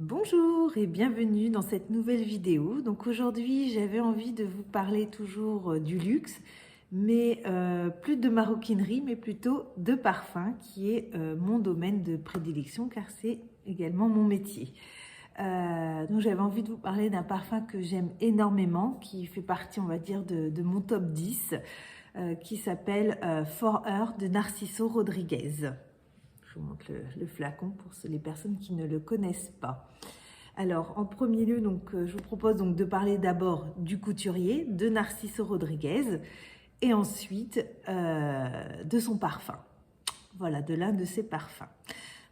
Bonjour et bienvenue dans cette nouvelle vidéo. Donc aujourd'hui, j'avais envie de vous parler toujours du luxe, mais plus de maroquinerie, mais plutôt de parfum, qui est mon domaine de prédilection, car c'est également mon métier. Donc j'avais envie de vous parler d'un parfum que j'aime énormément, qui fait partie, on va dire, de mon top 10, qui s'appelle For Her de Narciso Rodriguez. Je vous montre le flacon pour les personnes qui ne le connaissent pas. Alors, en premier lieu, je vous propose donc de parler d'abord du couturier, de Narciso Rodriguez, et ensuite de son parfum. Voilà, de l'un de ses parfums.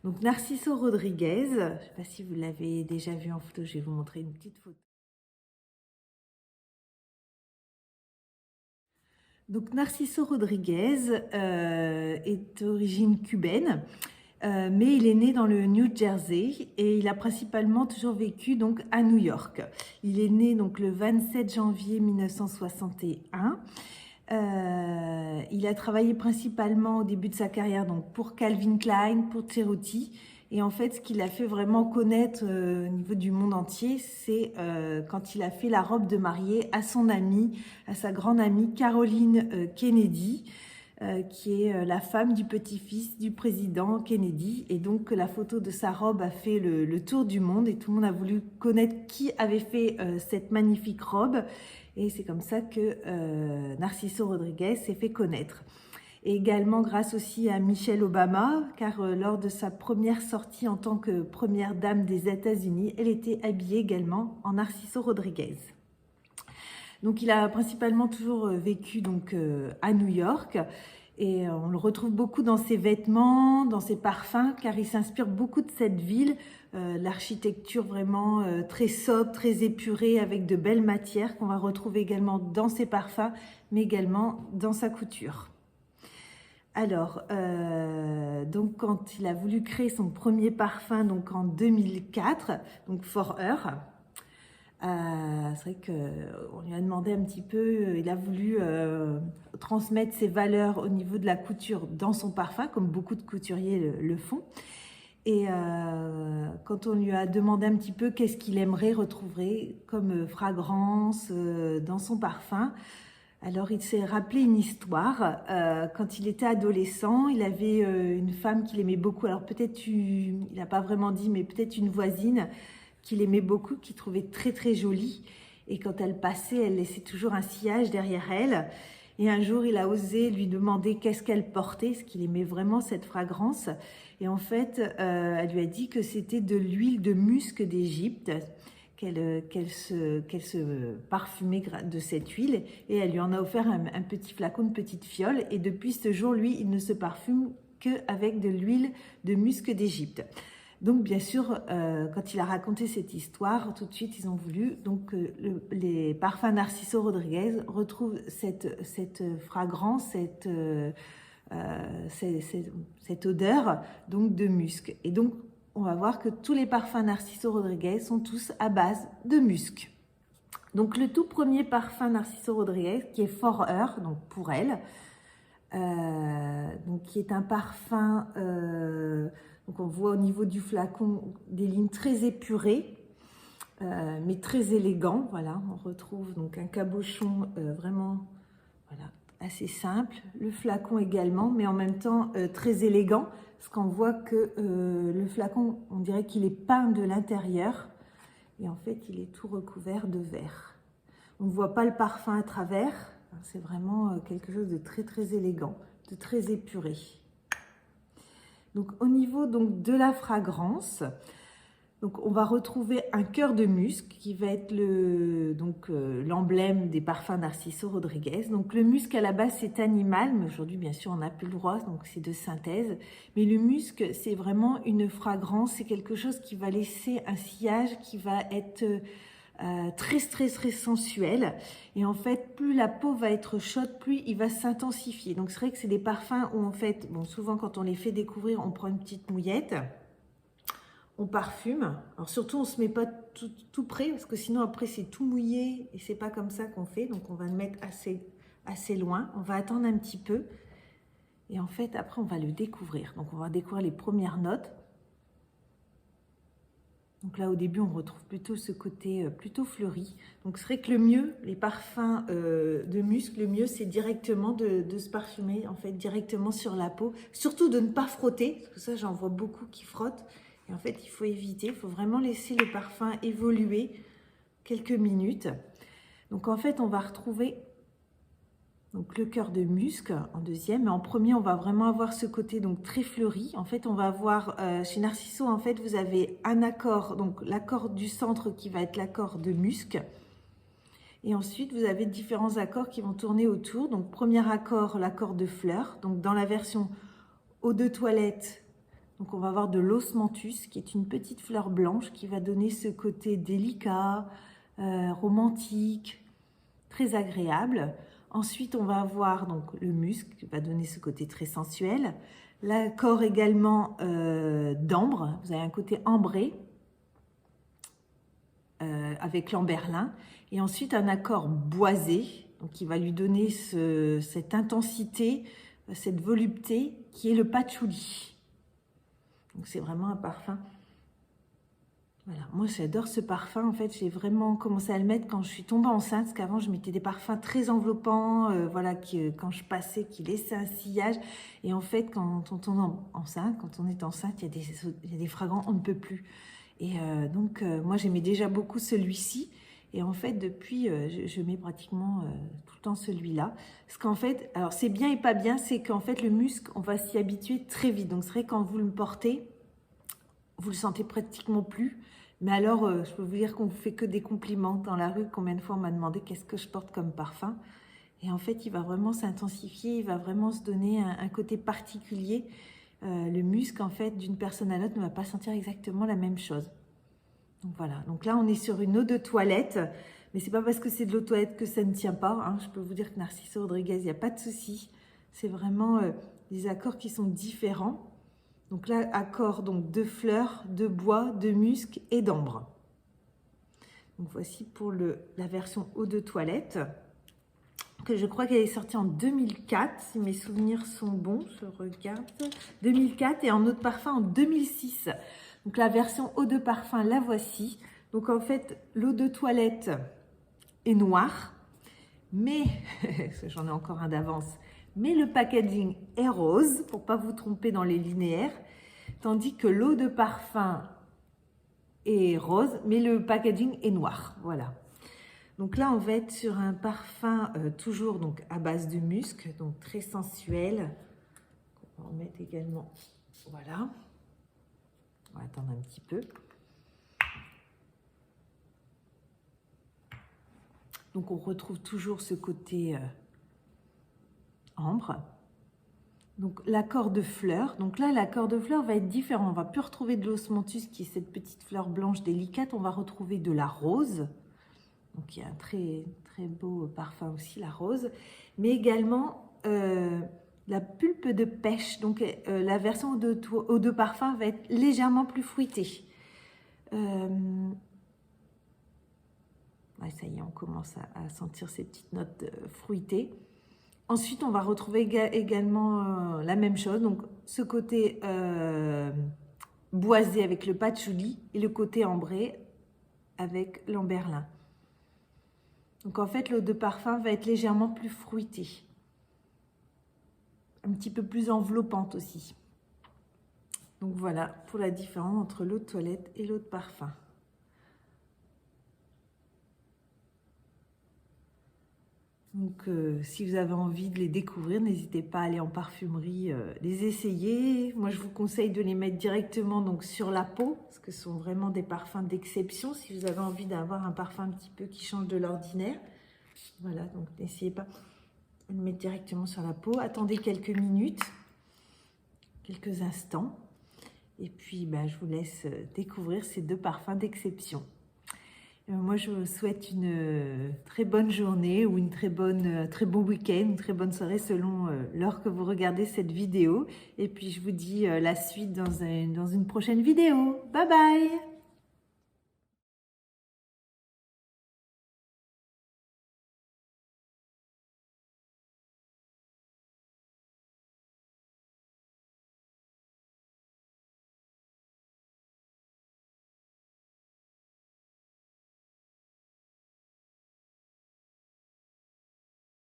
Donc, Narciso Rodriguez, je ne sais pas si vous l'avez déjà vu en photo, je vais vous montrer une petite photo. Donc, Narciso Rodriguez est d'origine cubaine. Mais il est né dans le New Jersey et il a principalement toujours vécu donc à New York. Il est né donc le 27 janvier 1961. Il a travaillé principalement au début de sa carrière donc pour Calvin Klein, pour Cerruti. Et en fait, ce qu'il a fait vraiment connaître au niveau du monde entier, c'est quand il a fait la robe de mariée à son amie, à sa grande amie Caroline Kennedy, qui est la femme du petit-fils du président Kennedy. Et donc la photo de sa robe a fait le tour du monde et tout le monde a voulu connaître qui avait fait cette magnifique robe. Et c'est comme ça que Narciso Rodriguez s'est fait connaître. Et également grâce aussi à Michelle Obama, car lors de sa première sortie en tant que première dame des États-Unis, elle était habillée également en Narciso Rodriguez. Donc il a principalement toujours vécu à New York et on le retrouve beaucoup dans ses vêtements, dans ses parfums, car il s'inspire beaucoup de cette ville, l'architecture vraiment très sobre, très épurée, avec de belles matières qu'on va retrouver également dans ses parfums, mais également dans sa couture. Alors, donc quand il a voulu créer son premier parfum donc en 2004, donc For Her, c'est vrai qu'on lui a demandé un petit peu, il a voulu transmettre ses valeurs au niveau de la couture dans son parfum, comme beaucoup de couturiers le font. Et quand on lui a demandé un petit peu qu'est-ce qu'il aimerait retrouver comme fragrance dans son parfum, alors il s'est rappelé une histoire. Quand il était adolescent, il avait une femme qu'il aimait beaucoup. Alors peut-être, il n'a pas vraiment dit, mais peut-être une voisine qu'il aimait beaucoup, qu'il trouvait très très jolie. Et quand elle passait, elle laissait toujours un sillage derrière elle. Et un jour, il a osé lui demander qu'est-ce qu'elle portait, parce qu'il aimait vraiment cette fragrance. Et en fait, elle lui a dit que c'était de l'huile de musc d'Égypte, qu'elle se parfumait de cette huile. Et elle lui en a offert un petit flacon, une petite fiole. Et depuis ce jour, lui, il ne se parfume qu'avec de l'huile de musc d'Égypte. Donc bien sûr, quand il a raconté cette histoire, tout de suite ils ont voulu donc les parfums Narciso Rodriguez retrouvent cette fragrance, cette odeur donc de musc. Et donc on va voir que tous les parfums Narciso Rodriguez sont tous à base de musc. Donc le tout premier parfum Narciso Rodriguez qui est For Her, donc pour elle, donc qui est un parfum, donc on voit au niveau du flacon des lignes très épurées, mais très élégant. Voilà, on retrouve donc un cabochon vraiment voilà, assez simple, le flacon également, mais en même temps très élégant, parce qu'on voit que le flacon, on dirait qu'il est peint de l'intérieur, et en fait il est tout recouvert de verre. On ne voit pas le parfum à travers, c'est vraiment quelque chose de très très élégant, de très épuré. Donc au niveau donc, de la fragrance, donc, on va retrouver un cœur de musc qui va être l'emblème des parfums Narciso Rodriguez. Donc le musc à la base c'est animal, mais aujourd'hui bien sûr on n'a plus le droit, donc c'est de synthèse. Mais le musc c'est vraiment une fragrance, c'est quelque chose qui va laisser un sillage qui va être très sensuel. Et en fait plus la peau va être chaude, plus il va s'intensifier. Donc c'est vrai que c'est des parfums où en fait, bon souvent quand on les fait découvrir, on prend une petite mouillette. On parfume. Alors surtout, on ne se met pas tout près parce que sinon après c'est tout mouillé et c'est pas comme ça qu'on fait. Donc on va le mettre assez loin. On va attendre un petit peu et en fait après on va le découvrir. Donc on va découvrir les premières notes. Donc là, au début, on retrouve plutôt ce côté plutôt fleuri. Donc, c'est vrai que le mieux, les parfums de musc, le mieux, c'est directement de se parfumer, en fait, directement sur la peau. Surtout de ne pas frotter, parce que ça, j'en vois beaucoup qui frottent. Et en fait, il faut éviter, il faut vraiment laisser le parfum évoluer quelques minutes. Donc, en fait, on va retrouver donc, le cœur de musc en deuxième. Mais en premier, on va vraiment avoir ce côté donc très fleuri. En fait, on va avoir chez Narciso, en fait, vous avez un accord, donc l'accord du centre qui va être l'accord de musc. Et ensuite, vous avez différents accords qui vont tourner autour. Donc, premier accord, l'accord de fleurs. Donc, dans la version eau de toilette, donc on va avoir de l'osmanthus, qui est une petite fleur blanche qui va donner ce côté délicat, romantique, très agréable. Ensuite, on va avoir donc le musc qui va donner ce côté très sensuel. L'accord également d'ambre. Vous avez un côté ambré avec l'amberlin. Et ensuite, un accord boisé, donc qui va lui donner cette intensité, cette volupté, qui est le patchouli. Donc, c'est vraiment un parfum. Voilà, moi j'adore ce parfum. En fait, j'ai vraiment commencé à le mettre quand je suis tombée enceinte, parce qu'avant je mettais des parfums très enveloppants, voilà, quand je passais, qui laissaient un sillage. Et en fait, quand on tombe enceinte, quand on est enceinte, il y a des fragrants, on ne peut plus. Et donc, moi j'aimais déjà beaucoup celui-ci. Et en fait, depuis, je mets pratiquement tout le temps celui-là. Parce qu'en fait, alors c'est bien et pas bien, c'est qu'en fait le musc, on va s'y habituer très vite. Donc c'est vrai, quand vous le portez, vous le sentez pratiquement plus. Mais alors, je peux vous dire qu'on vous fait que des compliments dans la rue. Combien de fois on m'a demandé qu'est-ce que je porte comme parfum. Et en fait, il va vraiment s'intensifier, il va vraiment se donner un côté particulier. Le musc, en fait, d'une personne à l'autre ne va pas sentir exactement la même chose. Donc voilà, donc là on est sur une eau de toilette, mais c'est pas parce que c'est de l'eau de toilette que ça ne tient pas, hein. Je peux vous dire que Narciso Rodriguez, il n'y a pas de souci. C'est vraiment des accords qui sont différents. Donc là, accord donc de fleurs, de bois, de musc et d'ambre. Donc voici pour la version eau de toilette, que je crois qu'elle est sortie en 2004, si mes souvenirs sont bons, je regarde. 2004 et en eau de parfum en 2006. Donc la version eau de parfum, la voici. Donc en fait, l'eau de toilette est noire, mais, j'en ai encore un d'avance, mais le packaging est rose, pour pas vous tromper dans les linéaires, tandis que l'eau de parfum est rose, mais le packaging est noir, voilà. Donc là, on va être sur un parfum toujours donc à base de musc, donc très sensuel. On va en mettre également, voilà. On va attendre un petit peu. Donc on retrouve toujours ce côté ambre. Donc l'accord de fleurs. Donc là, l'accord de fleurs va être différent. On va plus retrouver de l'osmanthus, qui est cette petite fleur blanche délicate. On va retrouver de la rose. Donc il y a un très, très beau parfum aussi, la rose. Mais également la pulpe de pêche. Donc la version eau de parfum va être légèrement plus fruitée. Ouais, ça y est, on commence à sentir ces petites notes fruitées. Ensuite, on va retrouver également la même chose. Donc, ce côté boisé avec le patchouli et le côté ambré avec l'amberlin. Donc, en fait, l'eau de parfum va être légèrement plus fruitée. Un petit peu plus enveloppante aussi. Donc, voilà pour la différence entre l'eau de toilette et l'eau de parfum. Donc, si vous avez envie de les découvrir, n'hésitez pas à aller en parfumerie, les essayer. Moi, je vous conseille de les mettre directement donc, sur la peau, parce que ce sont vraiment des parfums d'exception. Si vous avez envie d'avoir un parfum un petit peu qui change de l'ordinaire, voilà, donc n'essayez pas de le mettre directement sur la peau. Attendez quelques minutes, quelques instants, et puis je vous laisse découvrir ces deux parfums d'exception. Moi, je vous souhaite une très bonne journée ou très bon week-end, une très bonne soirée selon l'heure que vous regardez cette vidéo. Et puis, je vous dis la suite dans une prochaine vidéo. Bye bye!